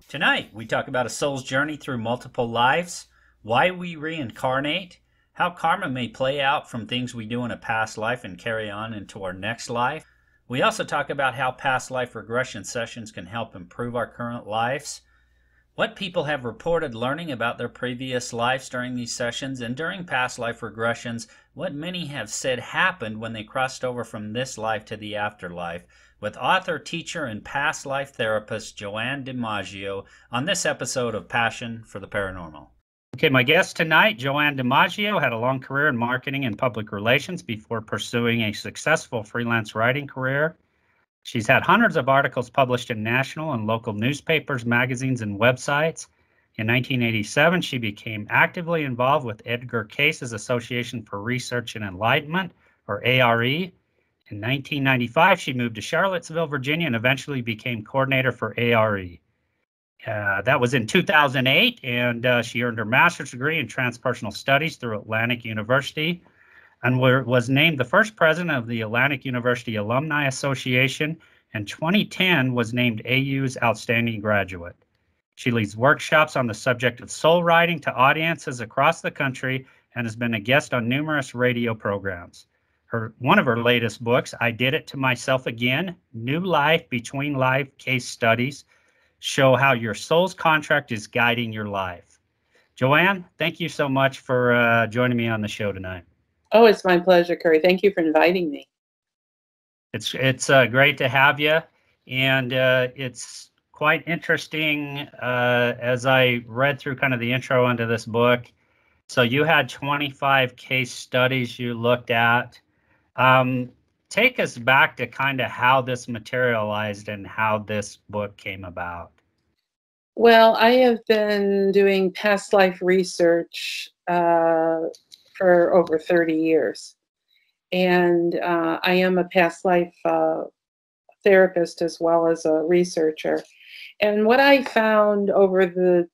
Tonight, we talk about a soul's journey through multiple lives, why we reincarnate, how karma may play out from things we do in a past life and carry on into our next life. We also talk about how past life regression sessions can help improve our current lives, what people have reported learning about their previous lives during these sessions, and during past life regressions, what many have said happened when they crossed over from this life to the afterlife, with author, teacher, and past life therapist Joanne Dimaggio on this episode of Passion for the Paranormal. Okay, my guest tonight, Joanne Dimaggio, had a long career in marketing and public relations before pursuing a successful freelance writing career. She's had hundreds of articles published in national and local newspapers, magazines, and websites. In 1987, she became actively involved with Edgar Cayce's Association for Research and Enlightenment, or ARE. In 1995, she moved to Charlottesville, Virginia, and eventually became coordinator for ARE. That was in 2008, and she earned her master's degree in transpersonal studies through Atlantic University, and was named the first president of the Atlantic University Alumni Association, and 2010 was named AU's Outstanding Graduate. She leads workshops on the subject of soul writing to audiences across the country and has been a guest on numerous radio programs. One of her latest books, I Did It to Myself Again, New Life Between Life Case Studies, show how your soul's contract is guiding your life. Joanne, thank you so much for joining me on the show tonight. Oh, it's my pleasure, Curry. Thank you for inviting me. It's great to have you, and it's quite interesting as I read through kind of the intro into this book. So you had 25 case studies you looked at. Take us back to kind of how this materialized and how this book came about. Well, I have been doing past life research for over 30 years. And I am a past life therapist as well as a researcher. And what I found over the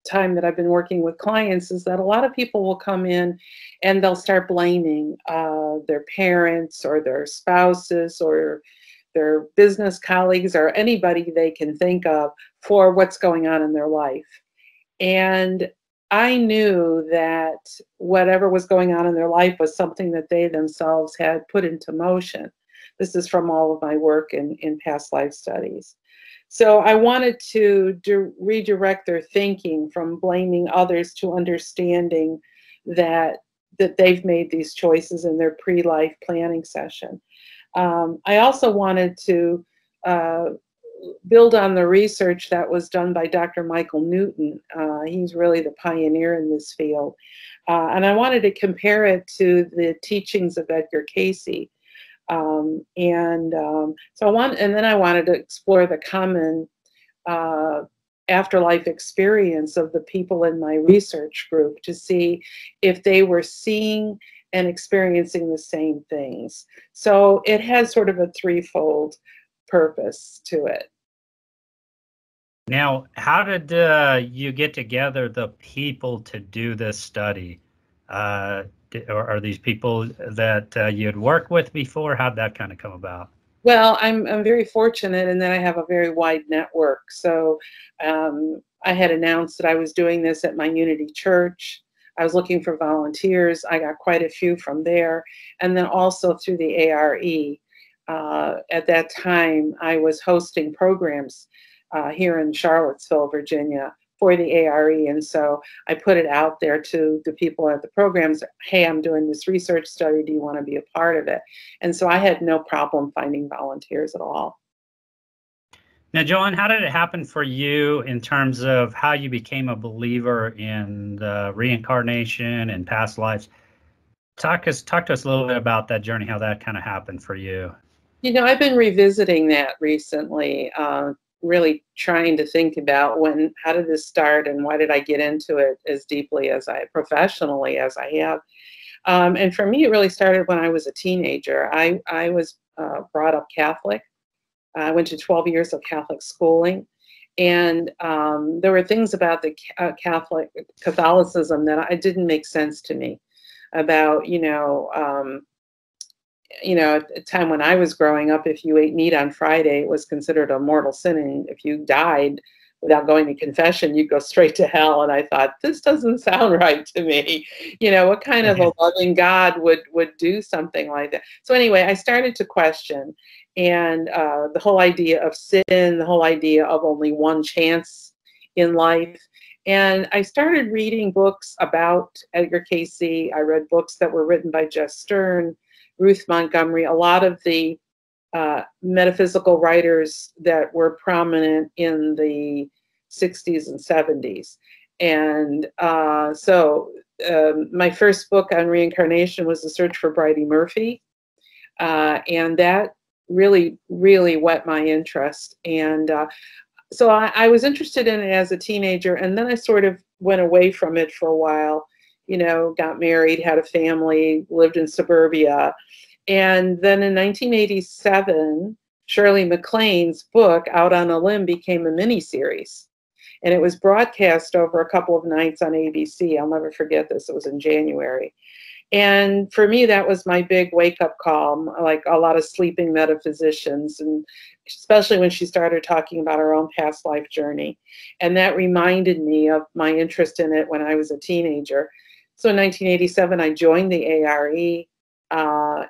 time that I've been working with clients is that a lot of people will come in and they'll start blaming their parents or their spouses or their business colleagues or anybody they can think of for what's going on in their life. And I knew that whatever was going on in their life was something that they themselves had put into motion. This is from all of my work in past life studies. So I wanted to redirect their thinking from blaming others to understanding that they've made these choices in their pre-life planning session. I also wanted to build on the research that was done by Dr. Michael Newton. He's really the pioneer in this field. And I wanted to compare it to the teachings of Edgar Cayce. So then I wanted to explore the common afterlife experience of the people in my research group to see if they were seeing and experiencing the same things. So it has sort of a threefold purpose to it. Now, how did you get together the people to do this study? Are these people that you had worked with before? How'd that kind of come about? Well, I'm very fortunate in that I have a very wide network. So I had announced that I was doing this at my Unity Church. I was looking for volunteers. I got quite a few from there. And then also through the ARE. At that time, I was hosting programs here in Charlottesville, Virginia for the ARE. And so I put it out there to the people at the programs, hey, I'm doing this research study. Do you want to be a part of it? And so I had no problem finding volunteers at all. Now, Joanne, how did it happen for you in terms of how you became a believer in the reincarnation and past lives? Talk to us a little bit about that journey, how that kind of happened for you. You know, I've been revisiting that recently, really trying to think about how did this start and why did I get into it as deeply professionally as I have. And for me, it really started when I was a teenager. I was brought up Catholic. I went to 12 years of Catholic schooling. And there were things about the Catholicism that it didn't make sense to me about, at the time when I was growing up, if you ate meat on Friday, it was considered a mortal sin. And if you died without going to confession, you'd go straight to hell. And I thought, this doesn't sound right to me. You know, what kind of a loving God would do something like that? So anyway, I started to question, and the whole idea of sin, the whole idea of only one chance in life. And I started reading books about Edgar Cayce. I read books that were written by Jess Stern, Ruth Montgomery, a lot of the metaphysical writers that were prominent in the 60s and 70s. And my first book on reincarnation was The Search for Bridie Murphy. And that really, really whet my interest. And so I was interested in it as a teenager, and then I sort of went away from it for a while, you know, got married, had a family, lived in suburbia. And then in 1987, Shirley MacLaine's book, Out on a Limb, became a miniseries. And it was broadcast over a couple of nights on ABC. I'll never forget this. It was in January. And for me, that was my big wake-up call, like a lot of sleeping metaphysicians, and especially when she started talking about her own past life journey. And that reminded me of my interest in it when I was a teenager. So in 1987, I joined the ARE,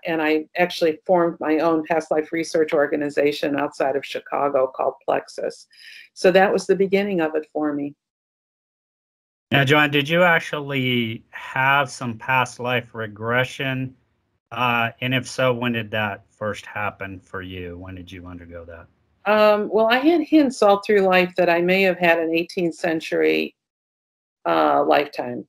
and I actually formed my own past life research organization outside of Chicago called Plexus. So that was the beginning of it for me. Now, Joanne, did you actually have some past life regression? And if so, when did that first happen for you? When did you undergo that? Well, I had hints all through life that I may have had an 18th century lifetime.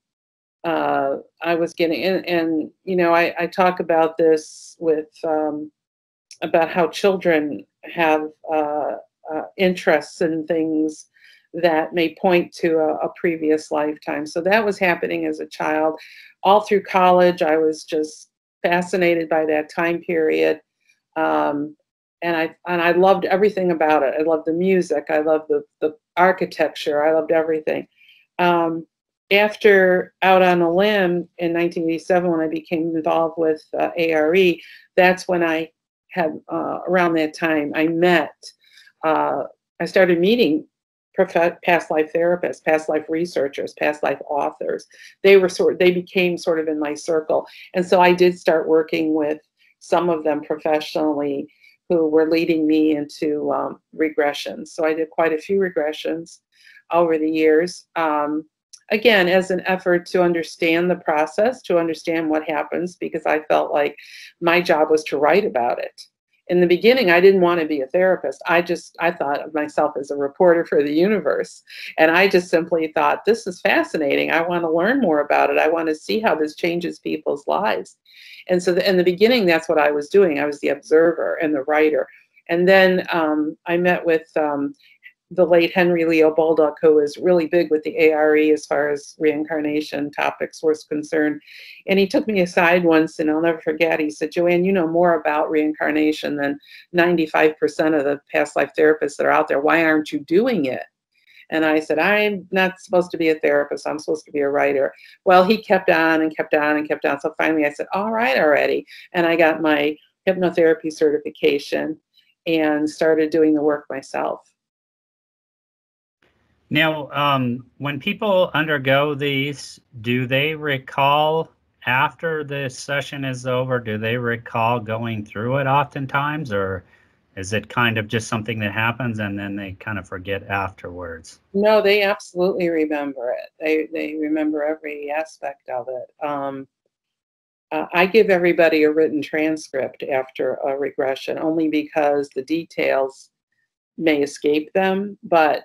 I was getting, and you know, I talk about this with, about how children have interests in things that may point to a previous lifetime. So that was happening as a child. All through college, I was just fascinated by that time period. And I loved everything about it. I loved the music. I loved the architecture. I loved everything. After Out on a Limb in 1987, when I became involved with ARE, that's when I had, around that time, I started meeting past life therapists, past life researchers, past life authors. They became sort of in my circle. And so I did start working with some of them professionally who were leading me into regressions. So I did quite a few regressions over the years. Again, as an effort to understand the process, to understand what happens, because I felt like my job was to write about it. In the beginning, I didn't want to be a therapist. I thought of myself as a reporter for the universe. And I just simply thought, this is fascinating. I want to learn more about it. I want to see how this changes people's lives. And so in the beginning, that's what I was doing. I was the observer and the writer. And then I met with the late Henry Leo Baldock, who was really big with the ARE as far as reincarnation topics was concerned. And he took me aside once, and I'll never forget, he said, Joanne, you know more about reincarnation than 95% of the past life therapists that are out there. Why aren't you doing it? And I said, I'm not supposed to be a therapist. I'm supposed to be a writer. Well, he kept on and kept on and kept on. So finally I said, all right, already. And I got my hypnotherapy certification and started doing the work myself. Now, when people undergo these, do they recall after the session is over? Do they recall going through it oftentimes, or is it kind of just something that happens and then they kind of forget afterwards? No, they absolutely remember it. They remember every aspect of it. I give everybody a written transcript after a regression, only because the details may escape them. But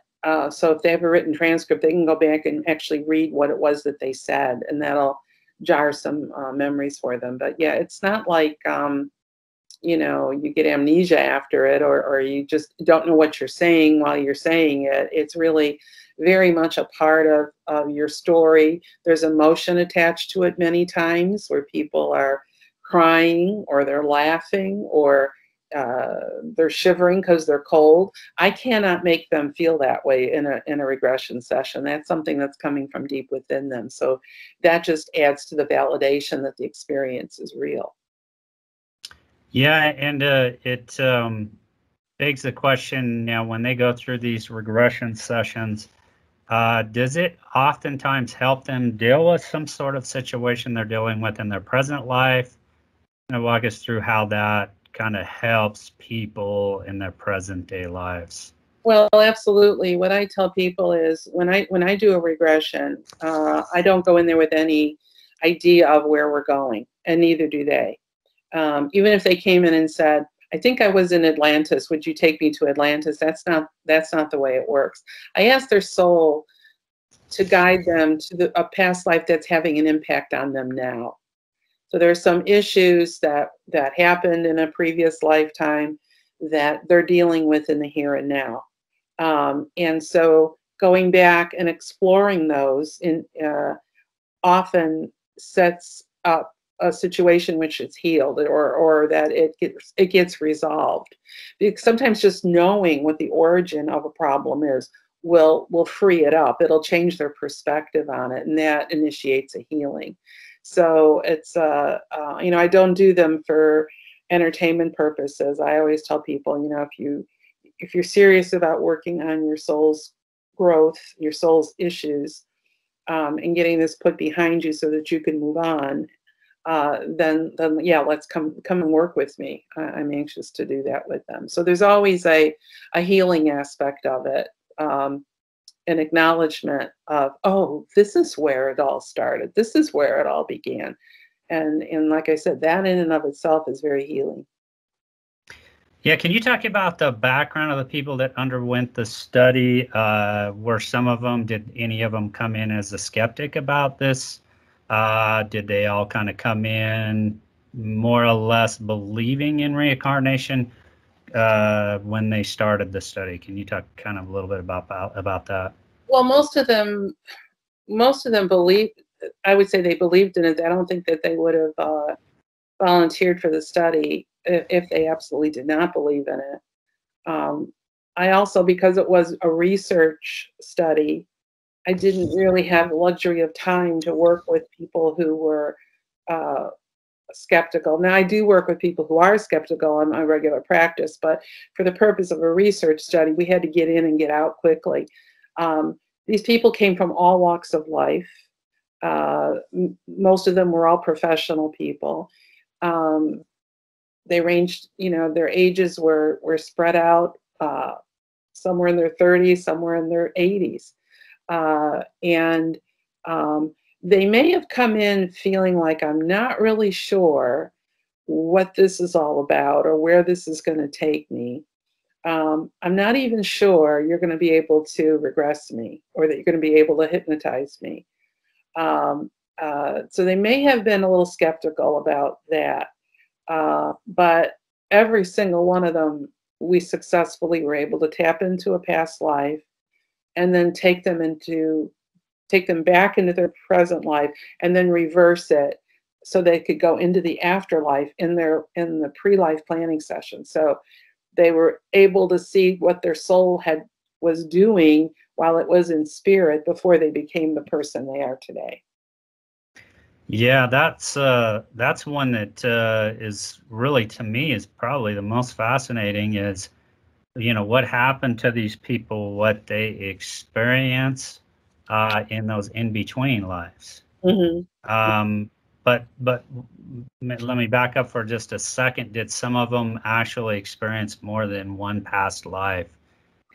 so if they have a written transcript, they can go back and actually read what it was that they said, and that'll jar some memories for them. But yeah, it's not like, you know, you get amnesia after it, or you just don't know what you're saying while you're saying it. It's really very much a part of your story. There's emotion attached to it many times, where people are crying, or they're laughing, or they're shivering because they're cold. I cannot make them feel that way in a regression session. That's something that's coming from deep within them. So that just adds to the validation that the experience is real. Yeah, and begs the question now, when they go through these regression sessions, does it oftentimes help them deal with some sort of situation they're dealing with in their present life? And walk us through how that kind of helps people in their present day lives. Well, absolutely. What I tell people is when I do a regression, I don't go in there with any idea of where we're going, and neither do they. Even if they came in and said, "I think I was in Atlantis. Would you take me to Atlantis?" That's not the way it works. I ask their soul to guide them to a past life that's having an impact on them now. So there are some issues that happened in a previous lifetime that they're dealing with in the here and now. And so going back and exploring those often sets up a situation which is healed, or that it gets resolved. Because sometimes just knowing what the origin of a problem is will free it up. It'll change their perspective on it, and that initiates a healing. So it's I don't do them for entertainment purposes. I always tell people, if you're serious about working on your soul's growth, your soul's issues, and getting this put behind you so that you can move on, then yeah, let's come and work with me. I'm anxious to do that with them. So there's always a healing aspect of it, an acknowledgement of, oh, this is where it all started. This is where it all began. And like I said, that in and of itself is very healing. Yeah, can you talk about the background of the people that underwent the study? Were some of them, did any of them come in as a skeptic about this? Did they all kind of come in more or less believing in reincarnation when they started the study? Can you talk kind of a little bit about that? Well, most of them believed. I would say they believed in it. I don't think that they would have volunteered for the study if they absolutely did not believe in it. I also, because it was a research study, I didn't really have the luxury of time to work with people who were uh, skeptical. Now, I do work with people who are skeptical on my regular practice, but for the purpose of a research study, we had to get in and get out quickly. These people came from all walks of life. Most of them were all professional people. Um, they ranged, their ages were spread out. Some were in their 30s, some were in their 80s. And they may have come in feeling like, I'm not really sure what this is all about or where this is going to take me. I'm not even sure you're going to be able to regress me, or that you're going to be able to hypnotize me. Um, so they may have been a little skeptical about that. But every single one of them, we successfully were able to tap into a past life and then take them back into their present life, and then reverse it so they could go into the afterlife in the pre-life planning session. So they were able to see what their soul was doing while it was in spirit before they became the person they are today. Yeah, that's one that is really, to me, is probably the most fascinating. Is what happened to these people, what they experience in those in between lives. Mm-hmm. But let me back up for just a second. Did some of them actually experience more than one past life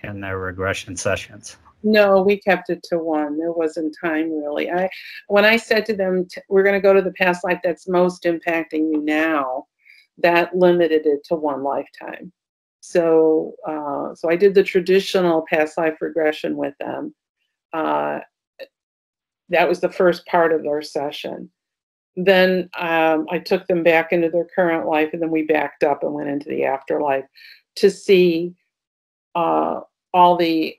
in their regression sessions? No, we kept it to one. There wasn't time really. When I said to them, we're going to go to the past life that's most impacting you now, that limited it to one lifetime. So, so I did the traditional past life regression with them. That was the first part of their session. Then I took them back into their current life, and then we backed up and went into the afterlife to see uh, all the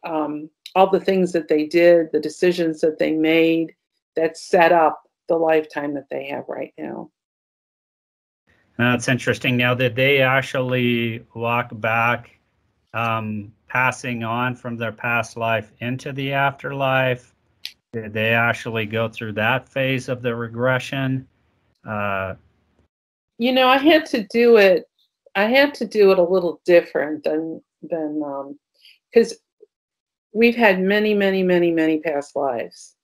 things that they did, the decisions that they made that set up the lifetime that they have right now. That's interesting. Now, did they actually walk back, passing on from their past life into the afterlife? Did they actually go through that phase of the regression? I had to do it. I had to do it a little different because we've had many, many, many, many past lives.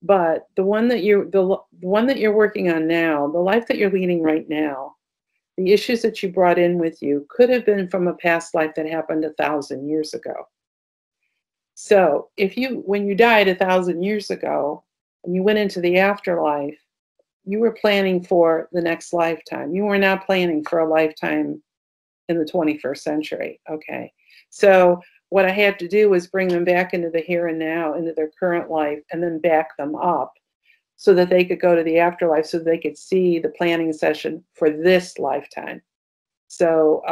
But the one that you're working on now, the life that you're leading right now, the issues that you brought in with you could have been from a past life that happened 1,000 years ago. So when you died 1,000 years ago and you went into the afterlife, you were planning for the next lifetime. You were not planning for a lifetime in the 21st century. Okay. So what I had to do was bring them back into the here and now, into their current life, and then back them up so that they could go to the afterlife, so they could see the planning session for this lifetime. So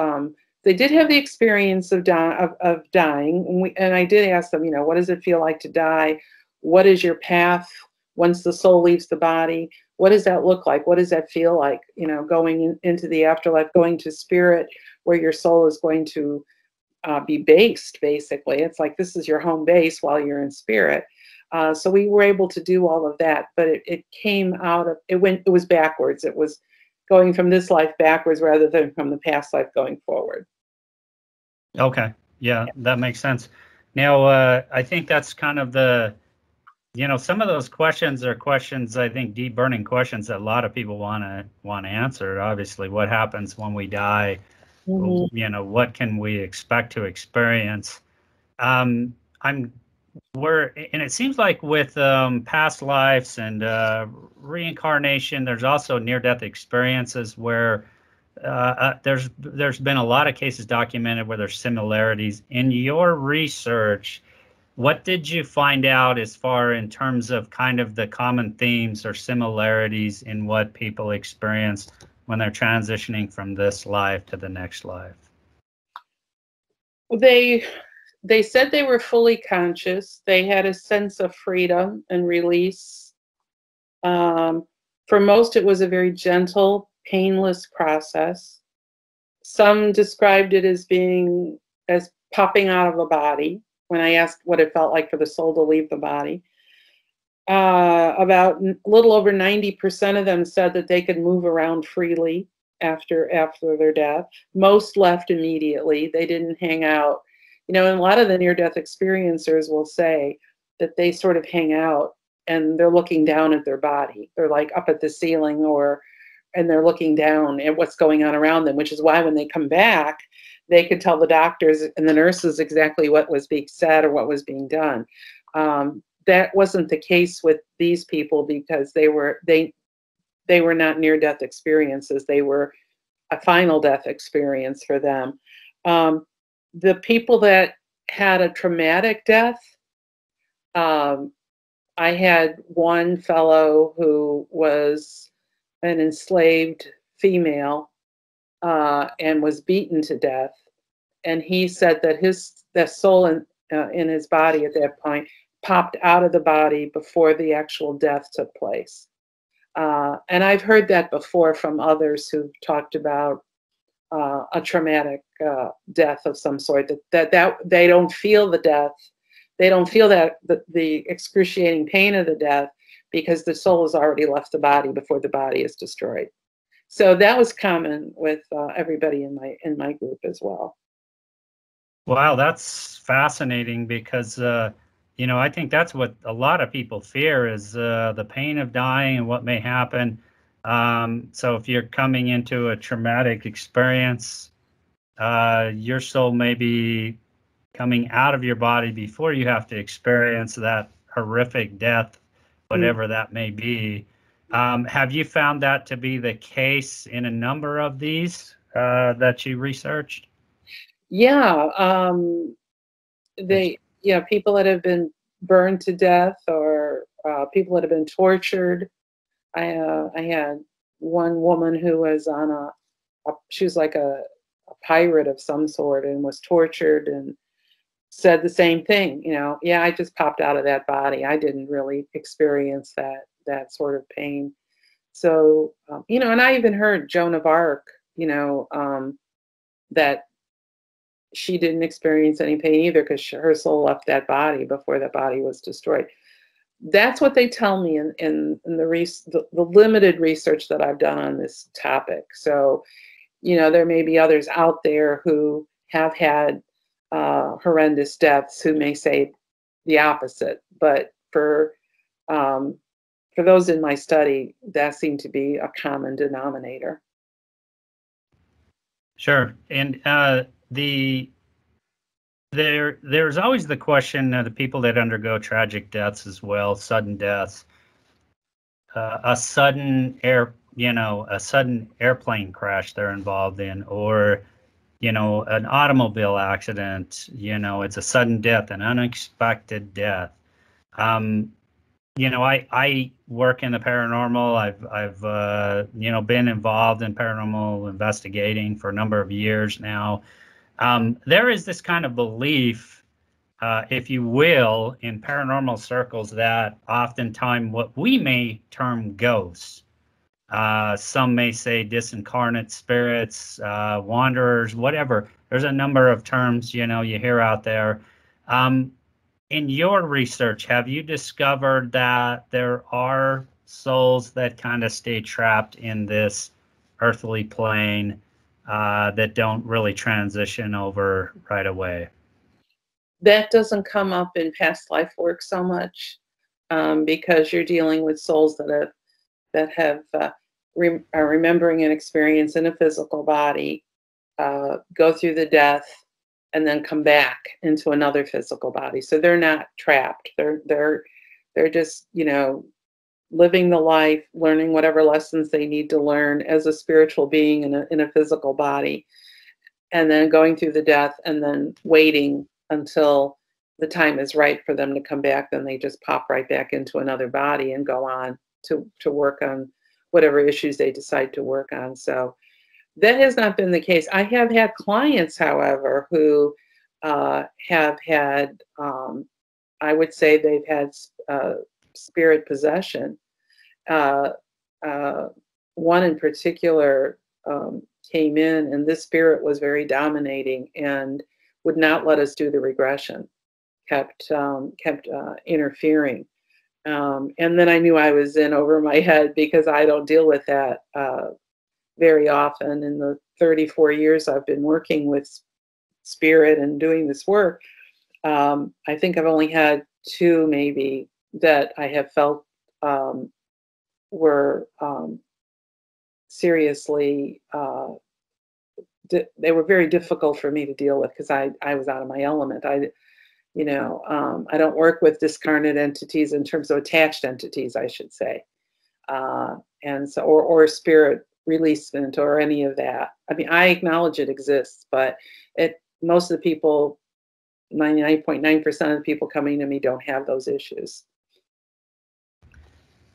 they did have the experience of dying, and I did ask them, what does it feel like to die? What is your path once the soul leaves the body? What does that look like? What does that feel like? Going into the afterlife, going to spirit, where your soul is going to be based. Basically, it's like this is your home base while you're in spirit. So we were able to do all of that, but it came out of it was backwards. It was going from this life backwards rather than from the past life going forward. Okay. Yeah, that makes sense. Now, I think that's kind of some of those questions are questions, I think, deep burning questions that a lot of people want to answer. Obviously, what happens when we die? Mm-hmm. What can we expect to experience? And it seems like with past lives and reincarnation, there's also near-death experiences where there's been a lot of cases documented where there's similarities. In your research, what did you find out as far in terms of kind of the common themes or similarities in what people experience when they're transitioning from this life to the next life? They said they were fully conscious. They had a sense of freedom and release. For most, it was a very gentle, painless process. Some described it as popping out of a body. When I asked what it felt like for the soul to leave the body, about a little over 90% of them said that they could move around freely after their death. Most left immediately. They didn't hang out. And a lot of the near-death experiencers will say that they sort of hang out and they're looking down at their body. They're like up at the ceiling and they're looking down at what's going on around them, which is why when they come back, they could tell the doctors and the nurses exactly what was being said or what was being done. That wasn't the case with these people because they were not near-death experiences. They were a final death experience for them. The people that had a traumatic death, I had one fellow who was an enslaved female and was beaten to death. And he said that the soul in his body at that point popped out of the body before the actual death took place. And I've heard that before from others who've talked about a traumatic death of some sort, that they don't feel the death. They don't feel that the excruciating pain of the death because the soul has already left the body before the body is destroyed. So that was common with everybody in my group as well. Wow, that's fascinating because I think that's what a lot of people fear is the pain of dying and what may happen. So if you're coming into a traumatic experience, your soul may be coming out of your body before you have to experience that horrific death, whatever that may be. Have you found that to be the case in a number of these that you researched? Yeah, people that have been burned to death or people that have been tortured. I had one woman who was on she was like a pirate of some sort and was tortured and said the same thing. Yeah, I just popped out of that body. I didn't really experience that sort of pain. So, and I even heard Joan of Arc, that she didn't experience any pain either because her soul left that body before that body was destroyed. That's what they tell me in the limited research that I've done on this topic. So, there may be others out there who have had horrendous deaths who may say the opposite. But for those in my study, that seemed to be a common denominator. Sure. And there's always the question of the people that undergo tragic deaths as well, sudden deaths, a sudden a sudden airplane crash they're involved in, or an automobile accident. It's a sudden death, an unexpected death. I work in the paranormal. I've been involved in paranormal investigating for a number of years now. There is this kind of belief, if you will, in paranormal circles that oftentimes what we may term ghosts, some may say disincarnate spirits, wanderers, whatever. There's a number of terms you hear out there. In your research, have you discovered that there are souls that kind of stay trapped in this earthly plane that don't really transition over right away? That doesn't come up in past life work so much, because you're dealing with souls that are remembering an experience in a physical body, go through the death, and then come back into another physical body. So they're not trapped. They're just living the life, learning whatever lessons they need to learn as a spiritual being in a physical body, and then going through the death, and then waiting until the time is right for them to come back. Then they just pop right back into another body and go on to work on whatever issues they decide to work on. So that has not been the case. I have had clients, however, who have had, I would say they've had spirit possession. One in particular came in, and this spirit was very dominating and would not let us do the regression, kept interfering. And then I knew I was in over my head, because I don't deal with that very often. In the 34 years I've been working with spirit and doing this work, I think I've only had 2 maybe that I have felt were seriously, they were very difficult for me to deal with, because I was out of my element. I don't work with discarnate entities in terms of attached entities, I should say. And so, or spirit releasement or any of that. I mean, I acknowledge it exists, but most of the people, 99.9% of the people coming to me don't have those issues.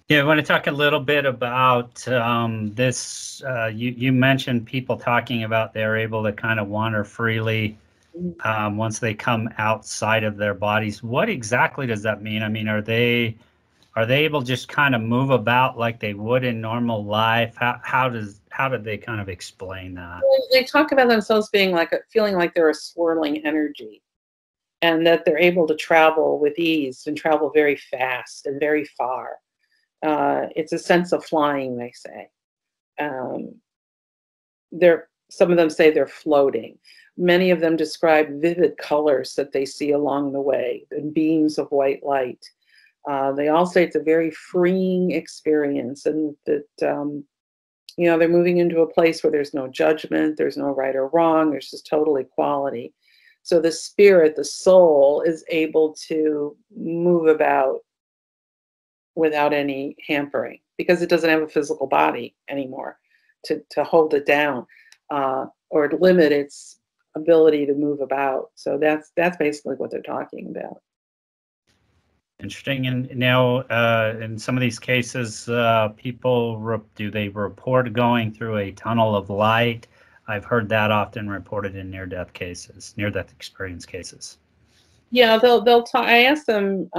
Yeah, I want to talk a little bit about this. You mentioned people talking about they're able to kind of wander freely once they come outside of their bodies. What exactly does that mean? I mean, are they able to just kind of move about like they would in normal life? How did they kind of explain that? They talk about themselves being feeling like they're a swirling energy, and that they're able to travel with ease and travel very fast and very far. It's a sense of flying, they say. Some of them say they're floating. Many of them describe vivid colors that they see along the way, and beams of white light. They all say it's a very freeing experience, and that they're moving into a place where there's no judgment, there's no right or wrong, there's just total equality. So the spirit, the soul, is able to move about without any hampering, because it doesn't have a physical body anymore to hold it down or limit its ability to move about. So that's basically what they're talking about. Interesting. And now, in some of these cases, people do they report going through a tunnel of light? I've heard that often reported in near-death cases, near-death experience cases. Yeah, they'll talk. I ask them,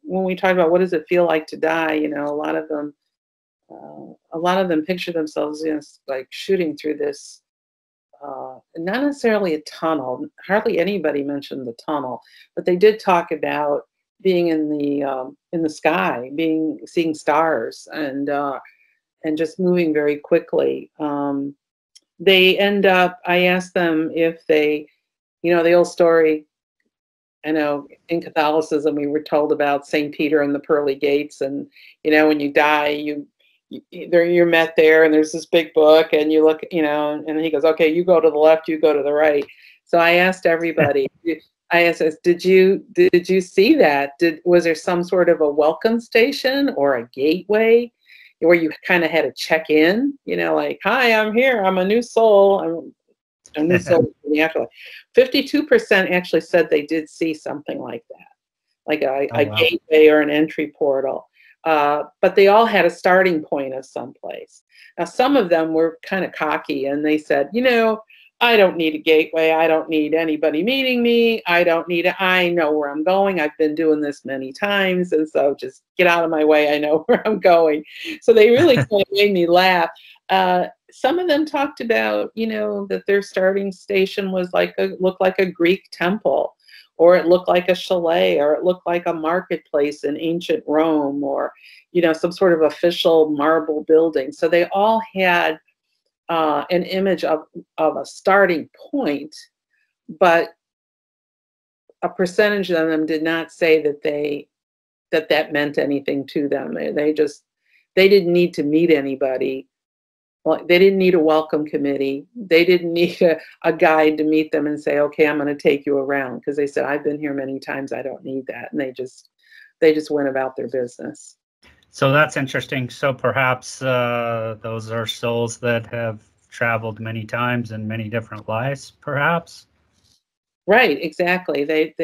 when we talk about what does it feel like to die, a lot of them picture themselves like shooting through this. Not necessarily a tunnel. Hardly anybody mentioned the tunnel, but they did talk about being in the sky, seeing stars, and just moving very quickly. They end up. I asked them if they You know, the old story, I know in Catholicism we were told about St. Peter and the pearly gates, and you know, when you die, you're met there, and there's this big book, and you look, you know, and he goes, okay, you go to the left, you go to the right. So I asked everybody, I asked us, did you see that? Was there some sort of a welcome station or a gateway where you kind of had to check in, you know, like, hi, I'm here, I'm a new soul, I'm a new soul in the afterlife. 52% actually said they did see something like that, like Oh, a wow. gateway or an entry portal. But they all had a starting point of someplace. Now, some of them were kind of cocky, and they said, you know, I don't need a gateway. I don't need anybody meeting me. I don't need it. I know where I'm going. I've been doing this many times. And so just get out of my way. I know where I'm going. So they really kind of made me laugh. Some of them talked about, you know, that their starting station was looked like a Greek temple, or it looked like a chalet, or it looked like a marketplace in ancient Rome, or, you know, some sort of official marble building. So they all had an image of a starting point, but a percentage of them did not say that meant anything to them. They didn't need to meet anybody. Well, they didn't need a welcome committee. They didn't need a guide to meet them and say, okay, I'm going to take you around, because they said, I've been here many times, I don't need that. And they just went about their business. So that's interesting. So perhaps those are souls that have traveled many times in many different lives, perhaps. Right, exactly. They've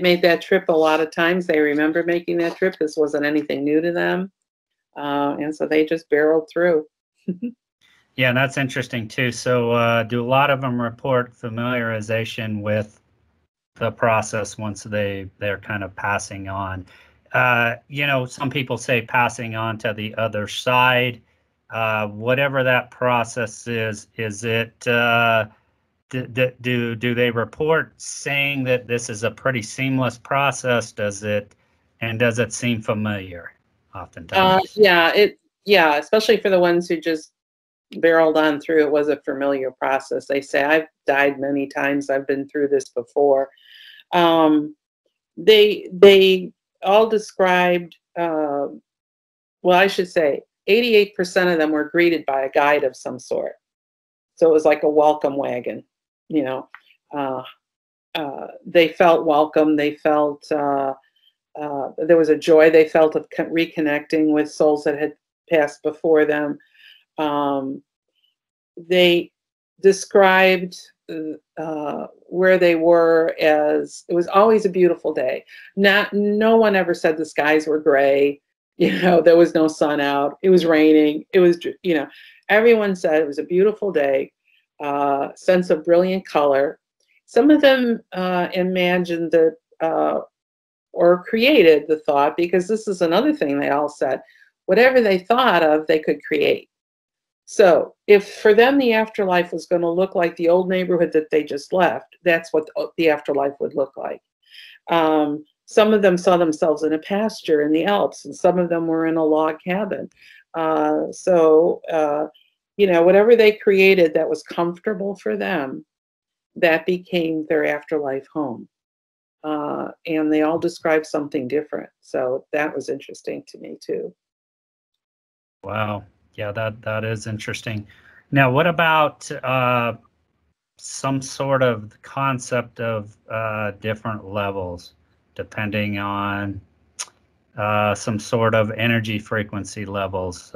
made that trip a lot of times. They remember making that trip. This wasn't anything new to them, and so they just barreled through. Yeah, that's interesting too. So do a lot of them report familiarization with the process once they're kind of passing on? You know, some people say passing on to the other side. Whatever that process is it do they report saying that this is a pretty seamless process? Does it seem familiar oftentimes? Yeah, especially for the ones who just barreled on through. It was a familiar process. They say, I've died many times. I've been through this before. They all described. Well, I should say, 88% of them were greeted by a guide of some sort. So it was like a welcome wagon, you know. They felt welcome. They felt there was a joy they felt of reconnecting with souls that had passed before them. They described where they were as it was always a beautiful day. No one ever said the skies were gray. You know, there was no sun out. It was raining. It was, you know, everyone said it was a beautiful day. Sense of brilliant color. Some of them imagined that or created the thought, because this is another thing they all said, whatever they thought of, they could create. So if for them the afterlife was going to look like the old neighborhood that they just left, that's what the afterlife would look like. Some of them saw themselves in a pasture in the Alps, and some of them were in a log cabin. You know, whatever they created that was comfortable for them, that became their afterlife home. And they all described something different. So that was interesting to me too. Wow. Yeah, that is interesting. Now, what about some sort of concept of different levels, depending on some sort of energy frequency levels,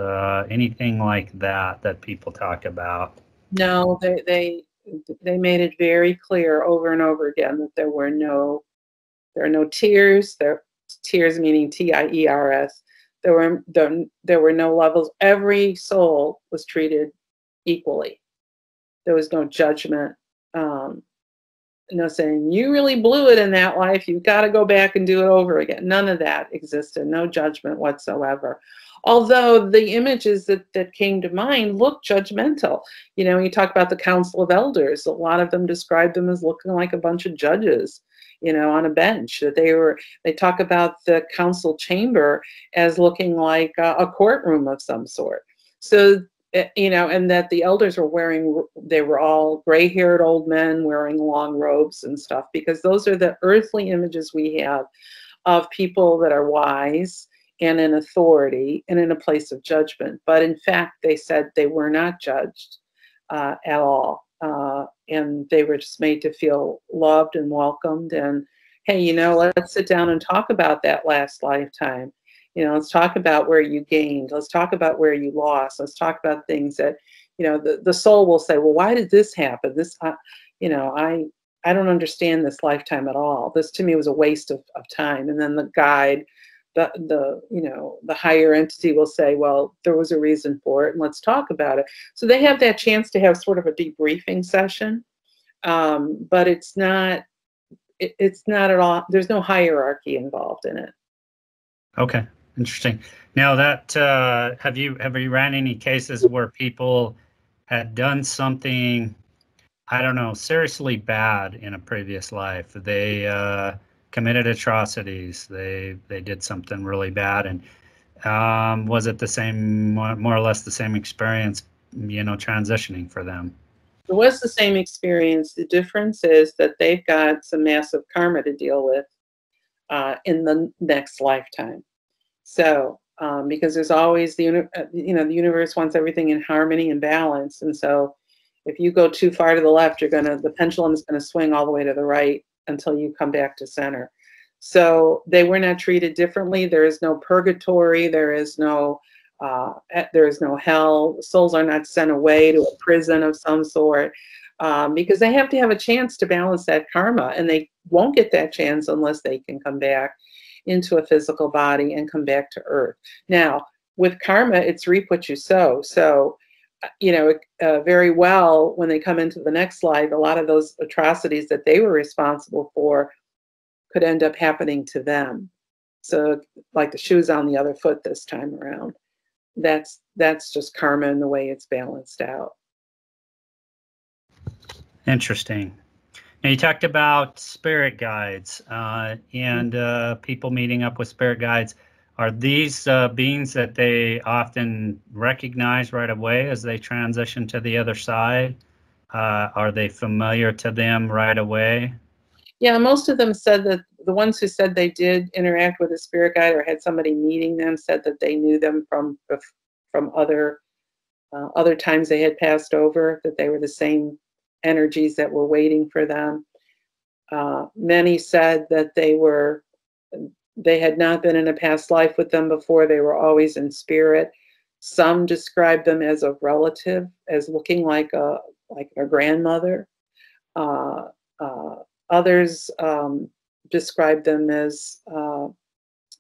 anything like that people talk about? No, they made it very clear over and over again that there are no tiers. Tiers meaning TIERS. There were no levels. Every soul was treated equally. There was no judgment. No saying, you really blew it in that life, you've got to go back and do it over again. None of that existed. No judgment whatsoever. Although the images that came to mind looked judgmental. You know, you talk about the Council of Elders, a lot of them described them as looking like a bunch of judges, you know, on a bench. That they talk about the council chamber as looking like a courtroom of some sort. So You know, and that the elders were wearing, they were all gray-haired old men wearing long robes and stuff, because those are the earthly images we have of people that are wise and in authority and in a place of judgment. But in fact, they said they were not judged at all. And they were just made to feel loved and welcomed. And hey, you know, let's sit down and talk about that last lifetime. You know, let's talk about where you gained. Let's talk about where you lost. Let's talk about things that, you know, the soul will say, well, why did this happen? This, you know, I don't understand this lifetime at all. This to me was a waste of time. And then the guide, you know, the higher entity will say, well, there was a reason for it, and let's talk about it. So they have that chance to have sort of a debriefing session, but it's not at all. There's no hierarchy involved in it. Okay, interesting. Now that have you ran any cases where people had done something, I don't know, seriously bad in a previous life? They committed atrocities. They did something really bad, and was it the same, more or less the same experience, you know, transitioning for them? It was the same experience. The difference is that they've got some massive karma to deal with in the next lifetime. So, because there's always you know, the universe wants everything in harmony and balance, and so if you go too far to the left, the pendulum is gonna swing all the way to the right until you come back to center. So they were not treated differently. There is no purgatory. There is no hell. Souls are not sent away to a prison of some sort, because they have to have a chance to balance that karma, and they won't get that chance unless they can come back into a physical body and come back to earth. Now, with karma, it's reap what you sow. So, you know, very well, when they come into the next life, a lot of those atrocities that they were responsible for could end up happening to them. So, like the shoes on the other foot this time around. That's just karma and the way it's balanced out. Interesting. Now, you talked about spirit guides and people meeting up with spirit guides. Are these beings that they often recognize right away as they transition to the other side? Are they familiar to them right away? Yeah, most of them said that the ones who said they did interact with a spirit guide or had somebody meeting them said that they knew them from other times they had passed over, that they were the same energies that were waiting for them. Many said that they had not been in a past life with them before. They were always in spirit. Some described them as a relative, as looking like a grandmother. Others described them as,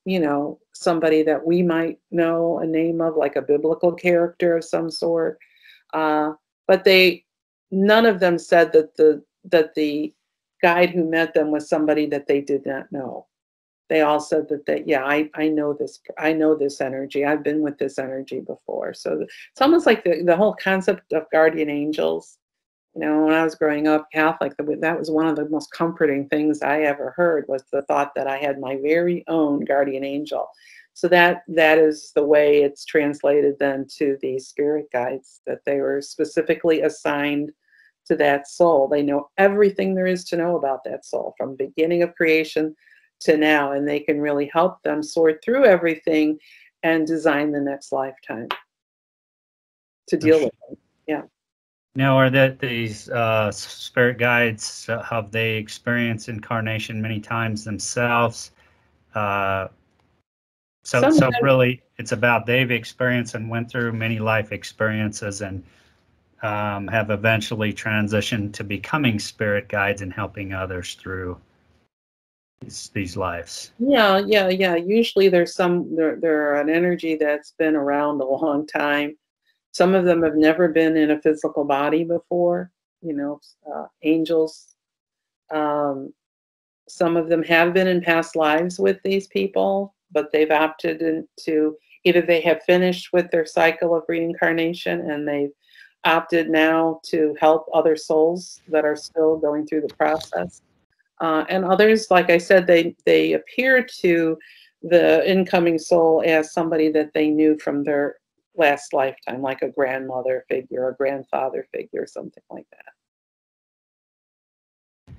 you know, somebody that we might know a name of, like a biblical character of some sort. But none of them said that the guide who met them was somebody that they did not know. They all said that yeah, I know this energy. I've been with this energy before. So it's almost like the whole concept of guardian angels. You know, when I was growing up Catholic, that was one of the most comforting things I ever heard, was the thought that I had my very own guardian angel. So that is the way it's translated then to the spirit guides, that they were specifically assigned to that soul. They know everything there is to know about that soul from beginning of creation to now, and they can really help them sort through everything and design the next lifetime to deal with them. Yeah. Now, are these spirit guides, have they experienced incarnation many times themselves? So really, it's about they've experienced and went through many life experiences and have eventually transitioned to becoming spirit guides and helping others through these lives. Yeah. Usually there's they're an energy that's been around a long time. Some of them have never been in a physical body before, you know, angels. Some of them have been in past lives with these people, but they've opted into, either they have finished with their cycle of reincarnation and they've opted now to help other souls that are still going through the process. And others, like I said, they appear to the incoming soul as somebody that they knew from their last lifetime, like a grandmother figure, a grandfather figure, something like that.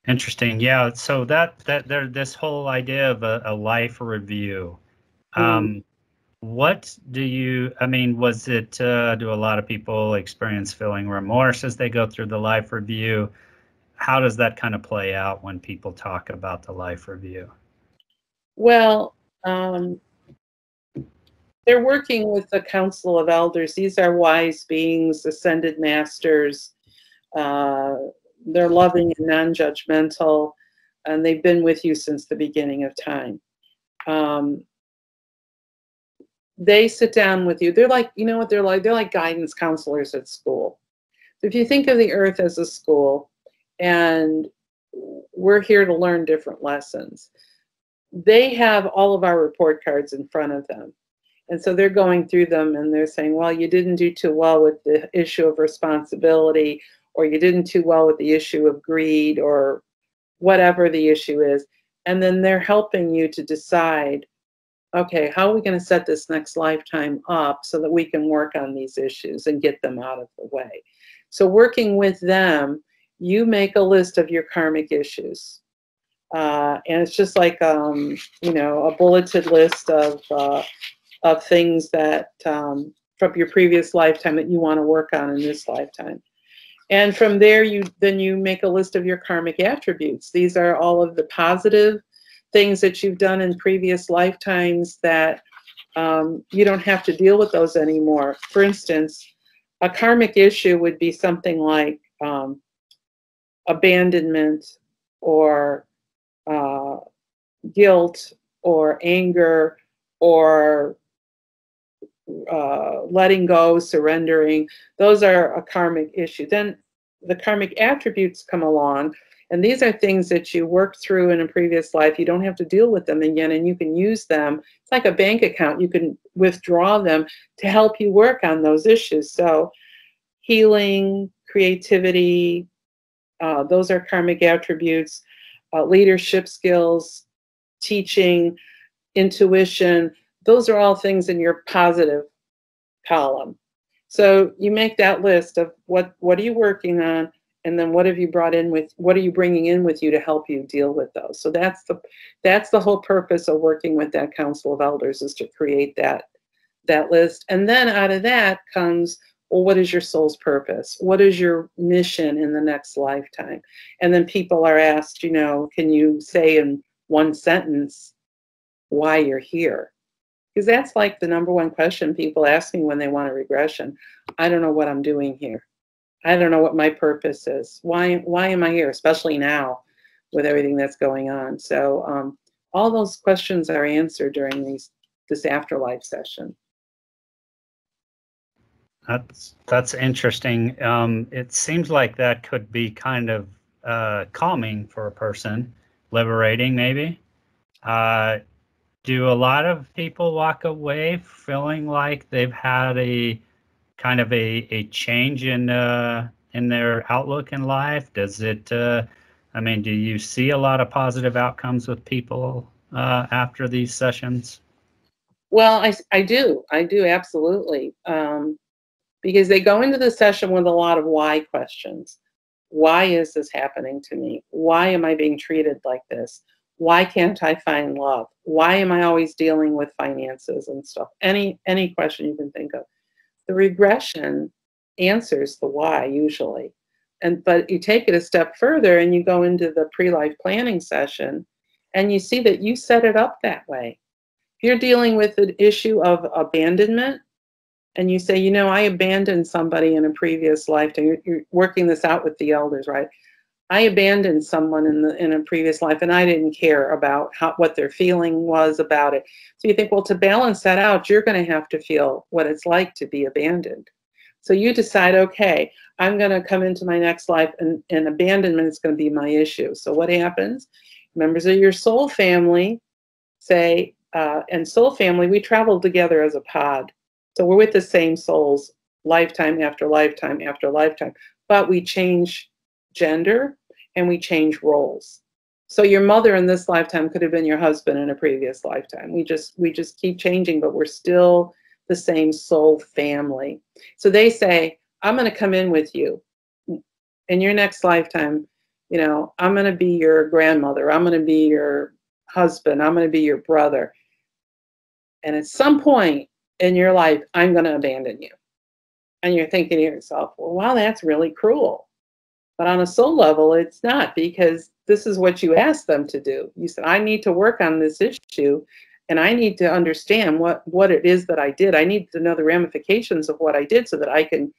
Interesting. Yeah. So this whole idea of a life review. What do you, I mean, was it, do a lot of people experience feeling remorse as they go through the life review? How does that kind of play out when people talk about the life review? Well, they're working with the Council of Elders. These are wise beings, ascended masters. They're loving and non-judgmental, and they've been with you since the beginning of time. They sit down with you. They're like, you know what they're like? They're like guidance counselors at school. If you think of the earth as a school, and we're here to learn different lessons, they have all of our report cards in front of them. And so they're going through them and they're saying, well, you didn't do too well with the issue of responsibility, or you didn't too well with the issue of greed, or whatever the issue is. And then they're helping you to decide, okay, how are we going to set this next lifetime up so that we can work on these issues and get them out of the way. So working with them, you make a list of your karmic issues. And it's just like, you know, a bulleted list of things that from your previous lifetime that you want to work on in this lifetime. And from there, you make a list of your karmic attributes. These are all of the positive things that you've done in previous lifetimes that you don't have to deal with those anymore. For instance, a karmic issue would be something like abandonment, or guilt, or anger, or letting go, surrendering. Those are a karmic issue. Then the karmic attributes come along, and these are things that you worked through in a previous life. You don't have to deal with them again, and you can use them. It's like a bank account. You can withdraw them to help you work on those issues. So healing, creativity, those are karmic attributes. Leadership skills, teaching, intuition, those are all things in your positive column. So you make that list of what are you working on, and then what have you brought in with, what are you bringing in with you to help you deal with those. So that's the whole purpose of working with that Council of Elders, is to create that list. And then out of that comes, well, what is your soul's purpose? What is your mission in the next lifetime? And then people are asked, you know, can you say in one sentence why you're here? Because that's like the number one question people ask me when they want a regression. I don't know what I'm doing here. I don't know what my purpose is. Why am I here? Especially now with everything that's going on. So all those questions are answered during this afterlife session. That's interesting. It seems like that could be kind of calming for a person, liberating maybe. Do a lot of people walk away feeling like they've had a kind of a change in their outlook in life? Does it? I mean, do you see a lot of positive outcomes with people after these sessions? Well, I do absolutely. Because they go into the session with a lot of why questions. Why is this happening to me? Why am I being treated like this? Why can't I find love? Why am I always dealing with finances and stuff? Any question you can think of. The regression answers the why usually. But you take it a step further and you go into the pre-life planning session and you see that you set it up that way. If you're dealing with an issue of abandonment, and you say, you know, I abandoned somebody in a previous lifetime. You're working this out with the elders, right? I abandoned someone in a previous life, and I didn't care about what their feeling was about it. So you think, well, to balance that out, you're going to have to feel what it's like to be abandoned. So you decide, okay, I'm going to come into my next life, and abandonment is going to be my issue. So what happens? Members of your soul family say, and soul family, we travel together as a pod. So we're with the same souls lifetime after lifetime after lifetime, but we change gender and we change roles. So your mother in this lifetime could have been your husband in a previous lifetime. We just keep changing, but we're still the same soul family. So they say, I'm going to come in with you in your next lifetime. You know, I'm going to be your grandmother. I'm going to be your husband. I'm going to be your brother. And at some point in your life, I'm going to abandon you. And you're thinking to yourself, well, wow, that's really cruel. But on a soul level, it's not, because this is what you asked them to do. You said, I need to work on this issue, and I need to understand what it is that I did. I need to know the ramifications of what I did so that I can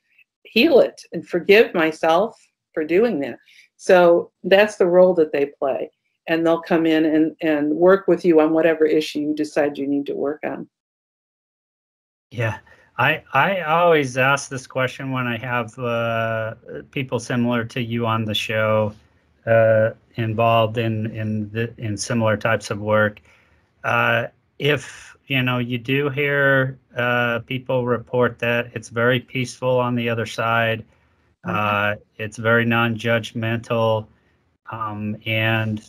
heal it and forgive myself for doing that. So that's the role that they play. And they'll come in and work with you on whatever issue you decide you need to work on. Yeah. I always ask this question when I have people similar to you on the show, involved in similar types of work. If you do hear people report that it's very peaceful on the other side, it's very non-judgmental, and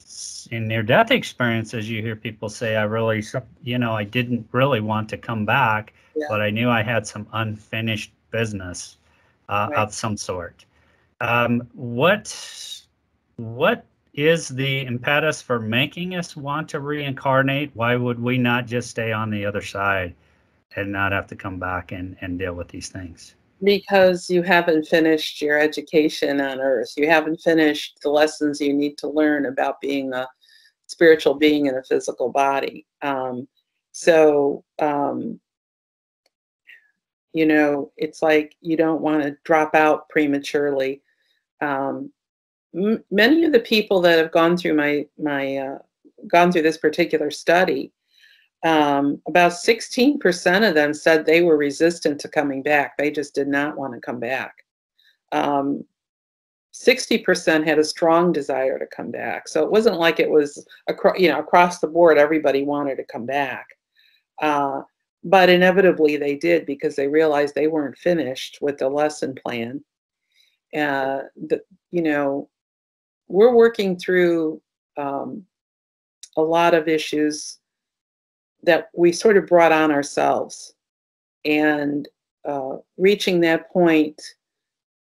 in near death experiences, you hear people say, I didn't really want to come back, Yeah. but I knew I had some unfinished business Right. of some sort. What is the impetus for making us want to reincarnate? Why would we not just stay on the other side and not have to come back and deal with these things? Because you haven't finished your education on earth. You haven't finished the lessons you need to learn about being a spiritual being in a physical body. It's like you don't want to drop out prematurely. Many of the people that have gone through gone through this particular study, about 16% of them said they were resistant to coming back. They just did not want to come back. 60% had a strong desire to come back. So it wasn't like it was across the board, everybody wanted to come back. But inevitably they did, because they realized they weren't finished with the lesson plan. We're working through a lot of issues that we sort of brought on ourselves, and reaching that point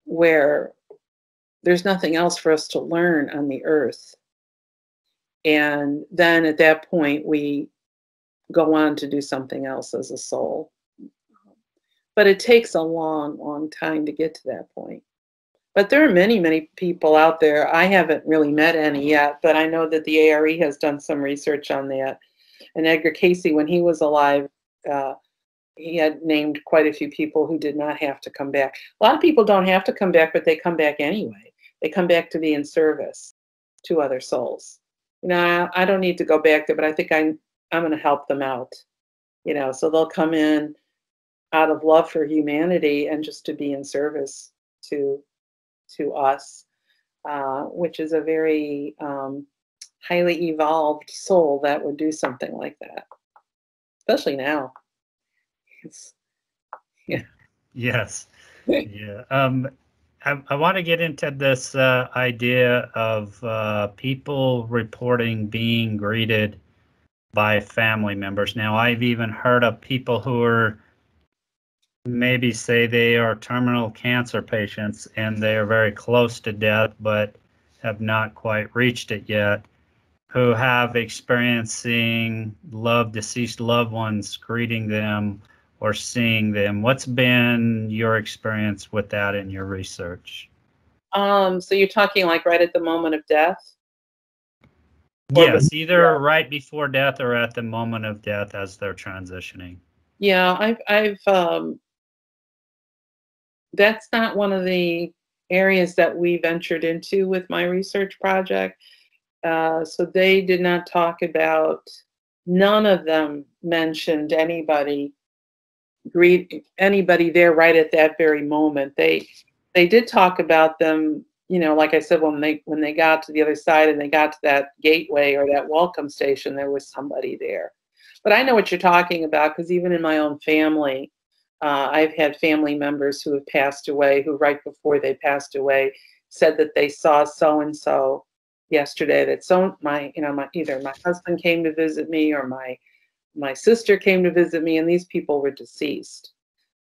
where there's nothing else for us to learn on the earth. And then at that point, we go on to do something else as a soul. But it takes a long, long time to get to that point. But there are many, many people out there. I haven't really met any yet, but I know that the ARE has done some research on that. And Edgar Cayce, when he was alive, he had named quite a few people who did not have to come back. A lot of people don't have to come back, but they come back anyway. They come back to be in service to other souls. I don't need to go back there, but I think I'm going to help them out. So they'll come in out of love for humanity and just to be in service to us, which is a very highly evolved soul that would do something like that, especially now. Yeah. Yes. Yeah. I want to get into this idea of people reporting being greeted by family members. Now, I've even heard of people who are maybe say they are terminal cancer patients and they are very close to death, but have not quite reached it yet, who have experiencing deceased loved ones greeting them or seeing them. What's been your experience with that in your research? So you're talking like right at the moment of death? Yes, either right before death or at the moment of death as they're transitioning. Yeah, I've that's not one of the areas that we ventured into with my research project. So they did not talk about, none of them mentioned anybody there right at that very moment. They did talk about them, like I said, when they got to the other side and they got to that gateway or that welcome station, there was somebody there. But I know what you're talking about, because even in my own family, I've had family members who have passed away, who right before they passed away said that they saw so and so yesterday. That either my husband came to visit me, or my my sister came to visit me, and these people were deceased.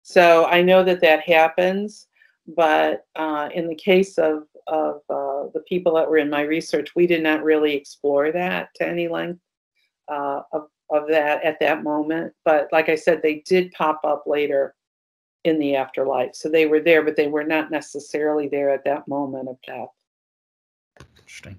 So I know that that happens, but in the case of the people that were in my research, we did not really explore that to any length of that at that moment. But like I said, they did pop up later in the afterlife. So they were there, but they were not necessarily there at that moment of death. Interesting.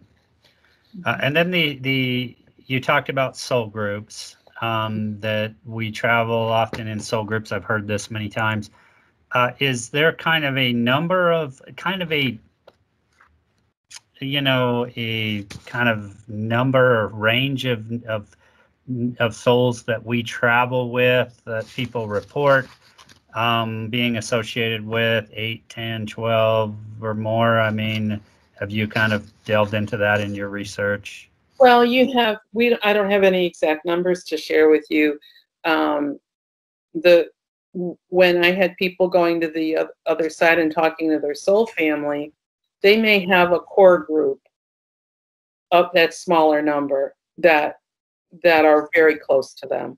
And then you talked about soul groups, that we travel often in soul groups. I've heard this many times. Is there kind of a number of, kind of a, you know, a kind of number or range of souls that we travel with, that people report being associated with, 8, 10, 12 or more? I mean, have you kind of delved into that in your research? Well, I don't have any exact numbers to share with you. When I had people going to the other side and talking to their soul family, they may have a core group of that smaller number that are very close to them.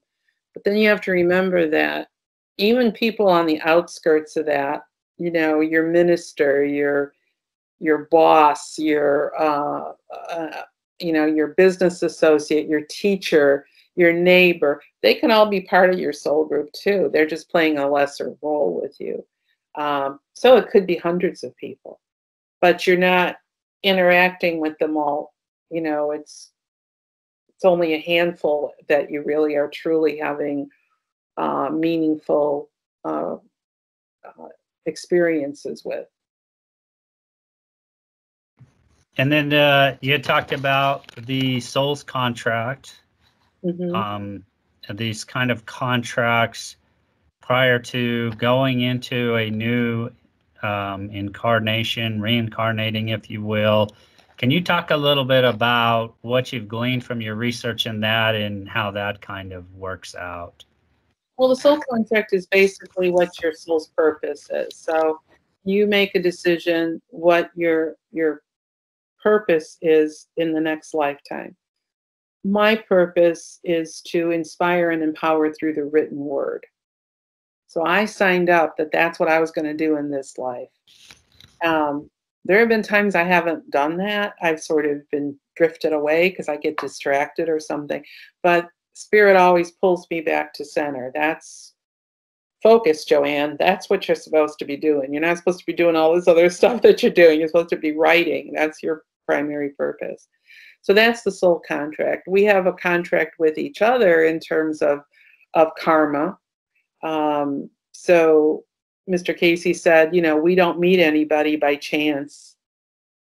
But then you have to remember that even people on the outskirts of that, you know, your minister, your boss, your you know, your business associate, your teacher, your neighbor, they can all be part of your soul group too. They're just playing a lesser role with you. So it could be hundreds of people, but you're not interacting with them all. You know, it's only a handful that you really are truly having meaningful experiences with. And then you talked about the soul's contract, Mm-hmm. these kind of contracts prior to going into a new incarnation, reincarnating, if you will. Can you talk a little bit about what you've gleaned from your research in that and how that kind of works out? Well, the soul contract is basically what your soul's purpose is. So you make a decision what your purpose is in the next lifetime. My purpose is to inspire and empower through the written word. So I signed up that that's what I was going to do in this life. There have been times I haven't done that. I've sort of been drifted away because I get distracted or something. But Spirit always pulls me back to center. That's focus, Joanne. That's what you're supposed to be doing. You're not supposed to be doing all this other stuff that you're doing. You're supposed to be writing. That's your primary purpose. So that's the soul contract. We have a contract with each other in terms of karma. So Mr. Cayce said, you know, we don't meet anybody by chance.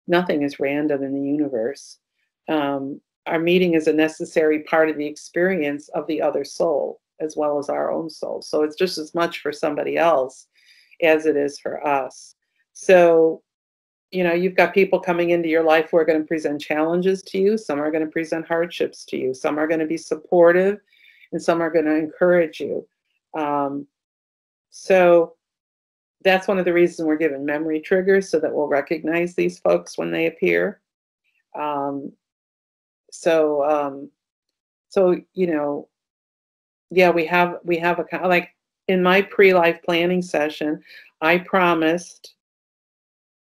Nothing is random in the universe. Our meeting is a necessary part of the experience of the other soul, as well as our own soul. So it's just as much for somebody else as it is for us. So, you know, you've got people coming into your life who are going to present challenges to you. Some are going to present hardships to you. Some are going to be supportive, and some are going to encourage you. So that's one of the reasons we're given memory triggers, so that we'll recognize these folks when they appear. So you know, yeah, we have a, like in my pre-life planning session, I promised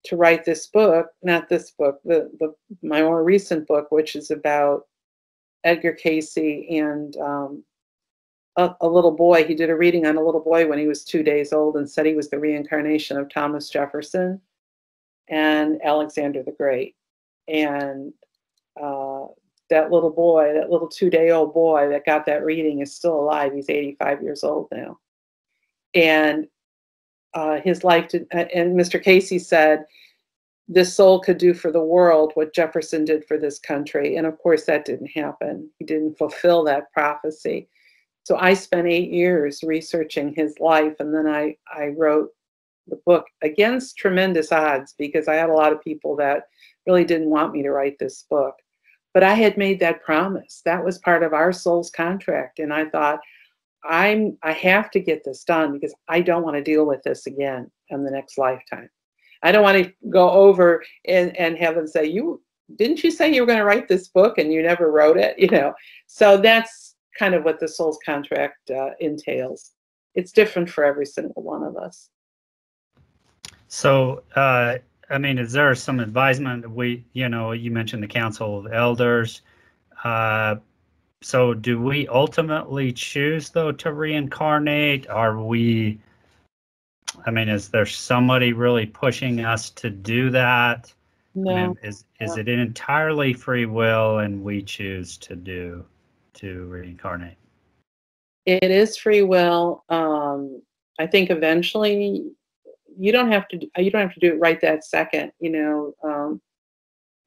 to write this book, not this book, my more recent book, which is about Edgar Cayce and a little boy. He did a reading on a little boy when he was 2 days old and said he was the reincarnation of Thomas Jefferson and Alexander the Great. And that little boy, that little 2-day-old boy that got that reading is still alive. He's 85 years old now. And his life did, and Mr. Cayce said, this soul could do for the world what Jefferson did for this country. And of course, that didn't happen. He didn't fulfill that prophecy. So I spent 8 years researching his life, and then I wrote the book against tremendous odds, because I had a lot of people that really didn't want me to write this book. But I had made that promise. That was part of our soul's contract. And I thought, I have to get this done, because I don't want to deal with this again in the next lifetime. I don't want to go over and have them say, didn't you say you were going to write this book and you never wrote it? You know, so that's kind of what the soul's contract entails. It's different for every single one of us. So, I mean, is there some advisement? You mentioned the Council of Elders. So do we ultimately choose, though, to reincarnate? I mean, is there somebody really pushing us to do that? No. I mean, is it entirely free will and we choose to reincarnate? It is free will. I think eventually you don't have to do it right that second.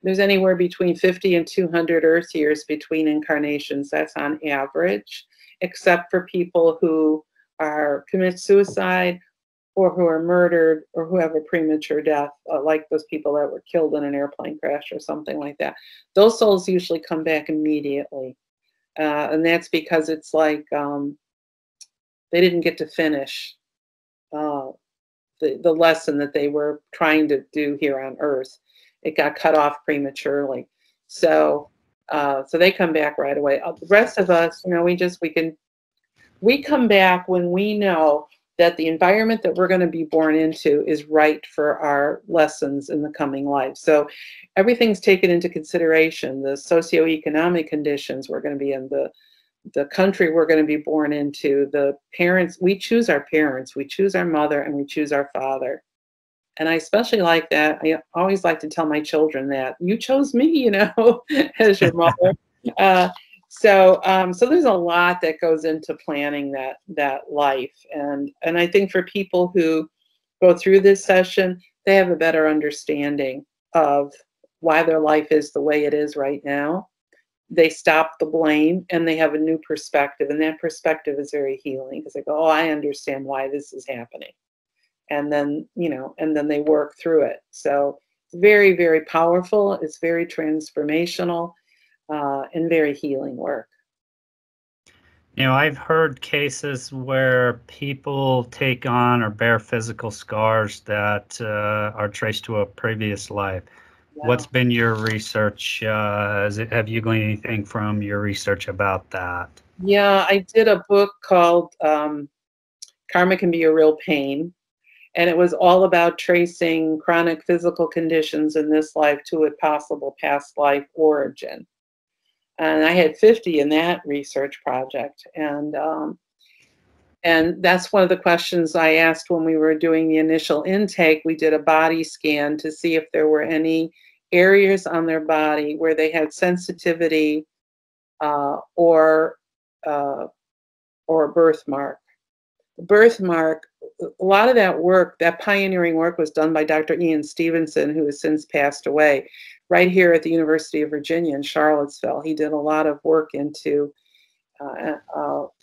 There's anywhere between 50 and 200 Earth years between incarnations. That's on average, except for people who commit suicide or who are murdered or who have a premature death, like those people that were killed in an airplane crash or something like that. Those souls usually come back immediately. And that's because it's like they didn't get to finish the lesson that they were trying to do here on Earth. It got cut off prematurely. So they come back right away. The rest of us, we come back when we know that the environment that we're going to be born into is right for our lessons in the coming life. So everything's taken into consideration: the socioeconomic conditions we're going to be in, the country we're going to be born into, the parents. We choose our parents, we choose our mother, and we choose our father. And I especially like that. I always like to tell my children that you chose me, as your mother. So there's a lot that goes into planning that life, and I think for people who go through this session, they have a better understanding of why their life is the way it is right now. They stop the blame and they have a new perspective, and that perspective is very healing because they go, "Oh, I understand why this is happening," and then they work through it. So it's very, very powerful. It's very transformational. And very healing work. I've heard cases where people take on or bear physical scars that are traced to a previous life. Wow. What's been your research? Have you gleaned anything from your research about that? Yeah, I did a book called Karma Can Be a Real Pain. And it was all about tracing chronic physical conditions in this life to a possible past life origin. And I had 50 in that research project. And that's one of the questions I asked when we were doing the initial intake. We did a body scan to see if there were any areas on their body where they had sensitivity or a birthmark. Birthmark, a lot of that work, that pioneering work, was done by Dr. Ian Stevenson, who has since passed away, right here at the University of Virginia in Charlottesville. He did a lot of work into, a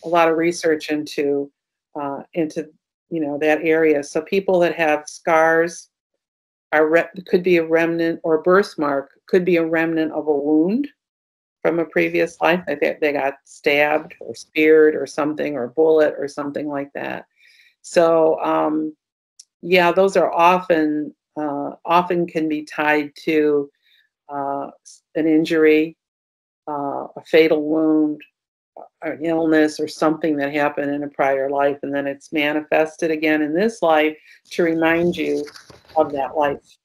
lot of research into that area. So people that have scars could be a remnant, or birthmark could be a remnant of a wound from a previous life. They got stabbed or speared or something, or bullet or something like that. So yeah, those are often can be tied to an injury, a fatal wound, an illness, or something that happened in a prior life, and then it's manifested again in this life to remind you of that life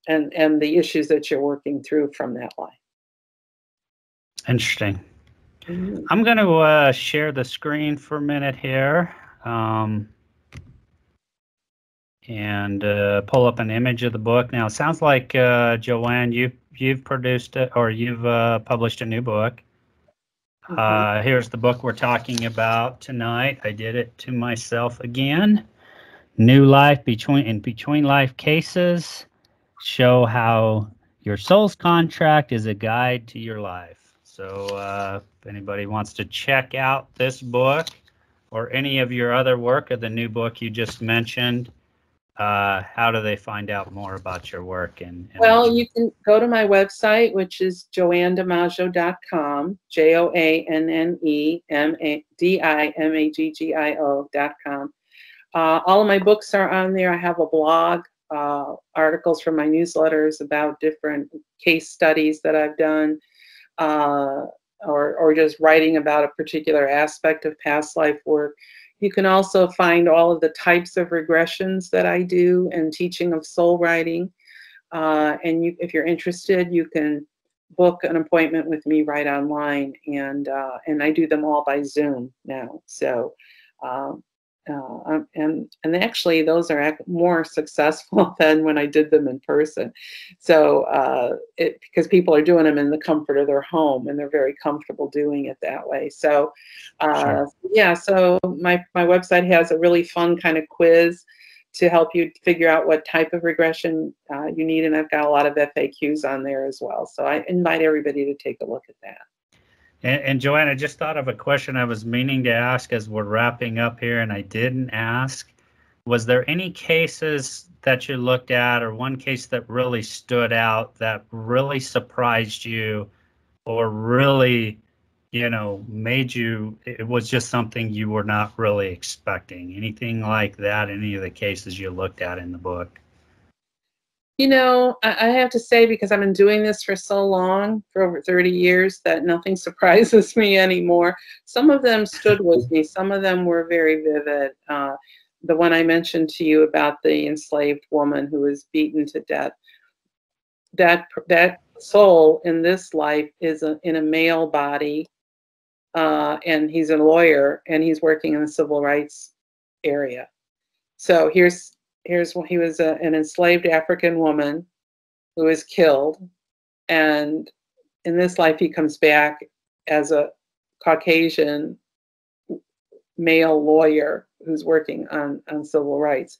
and the issues that you're working through from that life. Interesting. Mm-hmm. I'm going to share the screen for a minute here, and pull up an image of the book. Now, it sounds like Joanne, you've produced it, or you've published a new book. Mm-hmm. Here's the book we're talking about tonight. I did it to myself again. New Life Between Life Cases show how your soul's contract is a guide to your life. So if anybody wants to check out this book or any of your other work, or the new book you just mentioned, how do they find out more about your work? Well, you can go to my website, which is joannedimaggio.com, JoanneDimaggio.com. All of my books are on there. I have a blog, articles from my newsletters about different case studies that I've done. or just writing about a particular aspect of past life work. You can also find all of the types of regressions that I do and teaching of soul writing. And if you're interested, you can book an appointment with me right online, and I do them all by Zoom now. So, and actually, those are more successful than when I did them in person. So, because people are doing them in the comfort of their home, and they're very comfortable doing it that way. So, Sure. yeah. So my website has a really fun kind of quiz to help you figure out what type of regression you need. And I've got a lot of FAQs on there as well. So I invite everybody to take a look at that. And Joanne, I just thought of a question I was meaning to ask as we're wrapping up here, and I didn't ask. Was there any cases that you looked at, or one case that really stood out, that really surprised you, or really, made you, it was just something you were not really expecting? Anything like that, any of the cases you looked at in the book? I have to say, because I've been doing this for so long, for over 30 years, that nothing surprises me anymore. Some of them stood with me. Some of them were very vivid. The one I mentioned to you about the enslaved woman who was beaten to death, that soul in this life is in a male body, and he's a lawyer, and he's working in the civil rights area. So here's when he was an enslaved African woman who was killed, and in this life he comes back as a Caucasian male lawyer who's working on civil rights.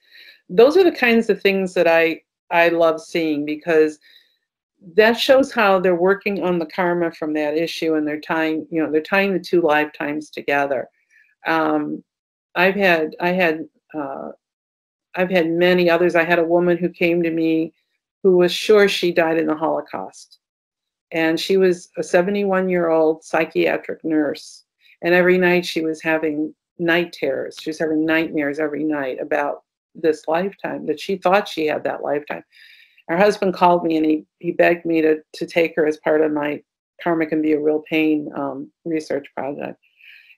Those are the kinds of things that I love seeing, because that shows how they're working on the karma from that issue, and they're tying the two lifetimes together. I've had many others. I had a woman who came to me who was sure she died in the Holocaust. And she was a 71-year-old psychiatric nurse. And every night she was having night terrors. She was having nightmares every night about this lifetime, that she thought she had that lifetime. Her husband called me, and he begged me to take her as part of my Karma Can Be a Real Pain research project.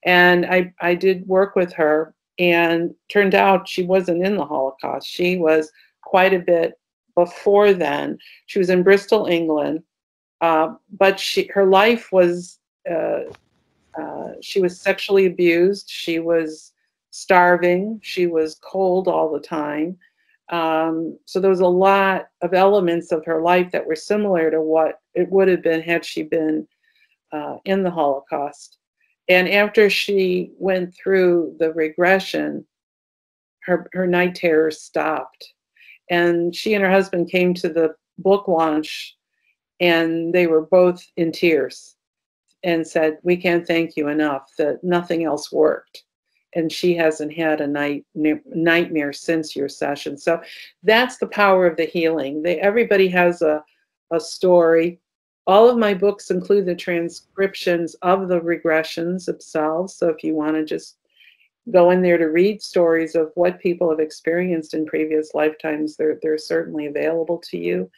And I did work with her, and turned out she wasn't in the Holocaust. She was quite a bit before then. She was in Bristol, England, but her life was, she was sexually abused. She was starving. She was cold all the time. So there was a lot of elements of her life that were similar to what it would have been had she been in the Holocaust. And after she went through the regression, her night terrors stopped. And she and her husband came to the book launch, and they were both in tears and said, "We can't thank you enough, that nothing else worked. And she hasn't had a nightmare since your session." So that's the power of the healing. Everybody has a story. All of my books include the transcriptions of the regressions themselves. So if you want to just go in there to read stories of what people have experienced in previous lifetimes, they're certainly available to you.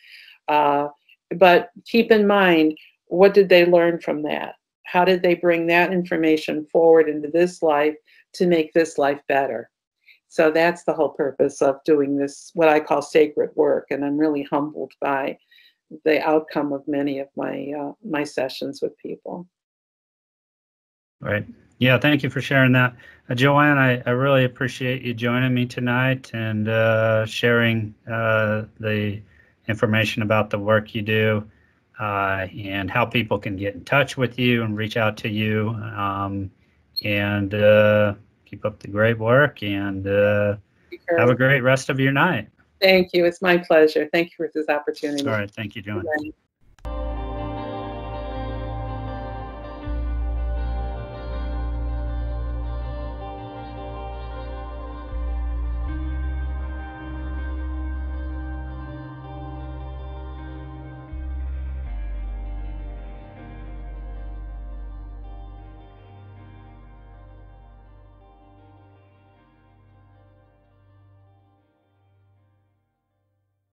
But keep in mind, what did they learn from that? How did they bring that information forward into this life to make this life better? So that's the whole purpose of doing this, what I call sacred work. And I'm really humbled by the outcome of many of my sessions with people. Right. Yeah, thank you for sharing that. Joanne, I really appreciate you joining me tonight and sharing the information about the work you do, and how people can get in touch with you and reach out to you, and keep up the great work, and have a great rest of your night. Thank you. It's my pleasure. Thank you for this opportunity. All right. Thank you, Joanne.